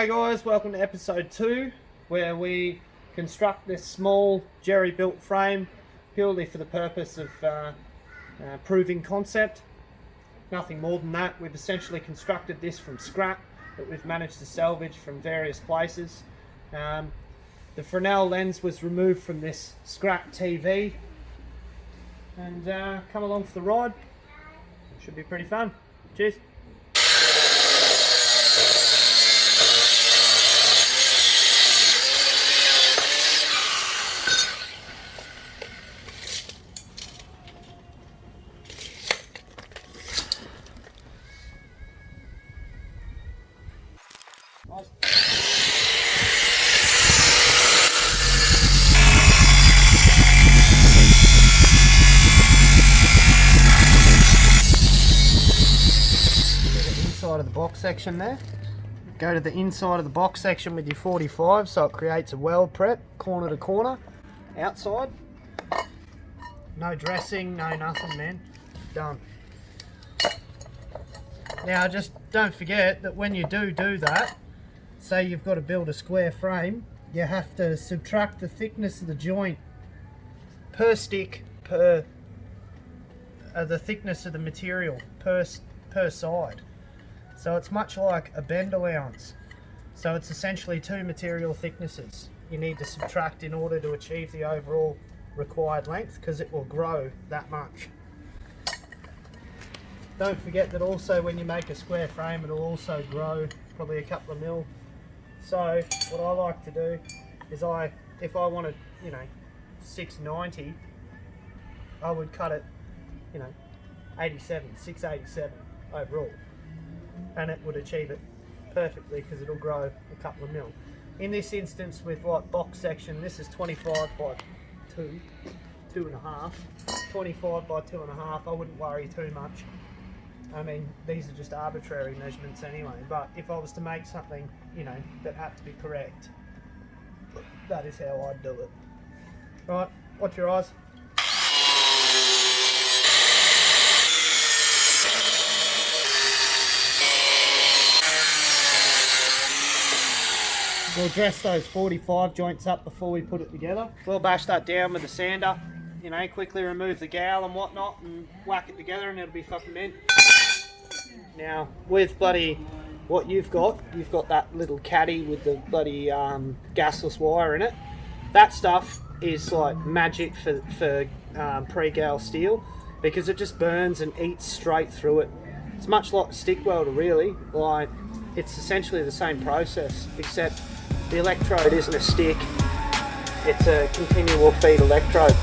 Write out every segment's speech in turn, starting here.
G'day guys, welcome to episode 2 where we construct this small jerry-built frame purely for the purpose of proving concept. Nothing more than that. We've essentially constructed this from scrap that we've managed to salvage from various places. The Fresnel lens was removed from this scrap TV and come along for the ride. It should be pretty fun. Cheers. Inside of the box section there. Go to the inside of the box section with your 45 so it creates a weld prep, corner to corner, outside. No dressing, no nothing, man. Done. Now just don't forget that when you do that, say you've got to build a square frame, you have to subtract the thickness of the joint per stick per the thickness of the material per side. So it's much like a bend allowance. So it's essentially two material thicknesses you need to subtract in order to achieve the overall required length, because it will grow that much. Don't forget that also when you make a square frame, it'll also grow probably a couple of mil. So what I like to do is if I wanted, 690, I would cut it, 687 overall, and it would achieve it perfectly because it'll grow a couple of mil. In this instance with like box section, this is 25 by 2.5, 25 by 2.5. I wouldn't worry too much. I mean, these are just arbitrary measurements anyway, but if I was to make something, that had to be correct, that is how I'd do it. Right, watch your eyes. We'll dress those 45 joints up before we put it together. We'll bash that down with a sander, quickly remove the gouge and whatnot and whack it together and it'll be fucking mint. Now, with what you've got that little caddy with the bloody gasless wire in it. That stuff is like magic for pre-gouge steel, because it just burns and eats straight through it. It's much like a stick welder, really. Like, it's essentially the same process, except the electrode isn't a stick, it's a continual feed electrode.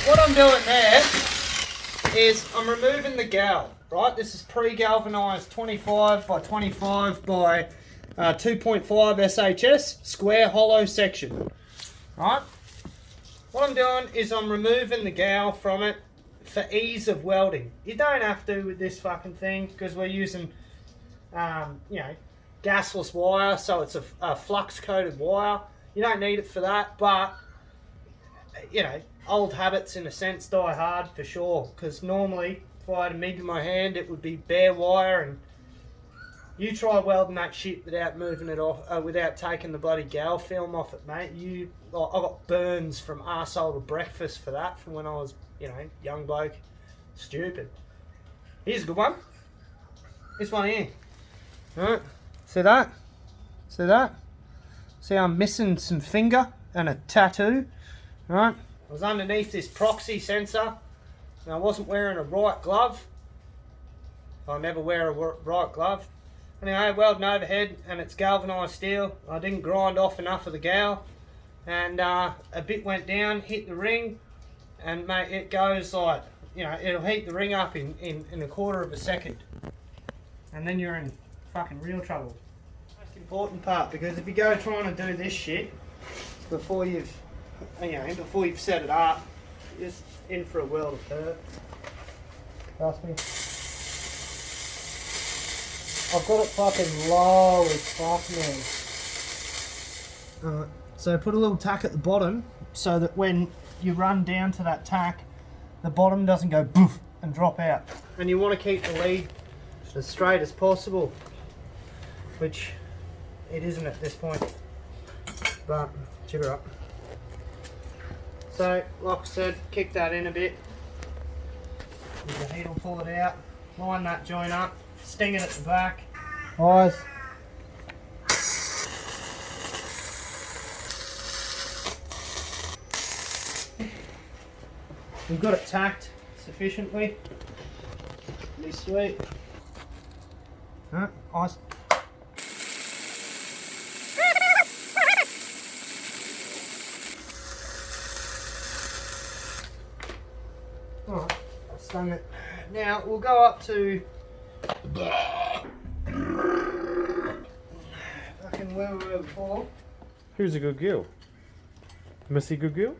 What I'm doing there is I'm removing the gouge, right? This is pre-galvanized 25 by 25 by 2.5 SHS square hollow section, right? What I'm doing is I'm removing the gouge from it for ease of welding. You don't have to with this fucking thing because we're using, gasless wire, so it's a flux-coated wire. You don't need it for that, but old habits in a sense die hard for sure, because normally if I had a MIG in my hand it would be bare wire, and you try welding that shit without moving it off, without taking the bloody gouge film off it, mate. I got burns from arsehole to breakfast for that from when I was, young bloke. Stupid. Here's a good one. This one here. Alright, see that? See that? See I'm missing some finger and a tattoo, right? I was underneath this proxy sensor, and I wasn't wearing a right glove. I never wear a right glove. Anyway, welding overhead, and it's galvanised steel. I didn't grind off enough of the gal, and a bit went down, hit the ring, and mate, it goes like, you know, it'll heat the ring up in a quarter of a second, and then you're in fucking real trouble. Most important part, because if you go trying to do this shit before you've set it up, you're just in for a world of hurt. Trust me. I've got it fucking low as fuck now. So put a little tack at the bottom so that when you run down to that tack, the bottom doesn't go boof and drop out. And you want to keep the lead as straight as possible, which it isn't at this point, but jigger up. So, like I said, kick that in a bit. With the heat will pull it out, line that joint up, sting it at the back. Eyes. We've got it tacked sufficiently. Be sweet. Alright, eyes. Alright, stung it. Now we'll go up to fucking where we were before. Here's a good gill. Missy good gill?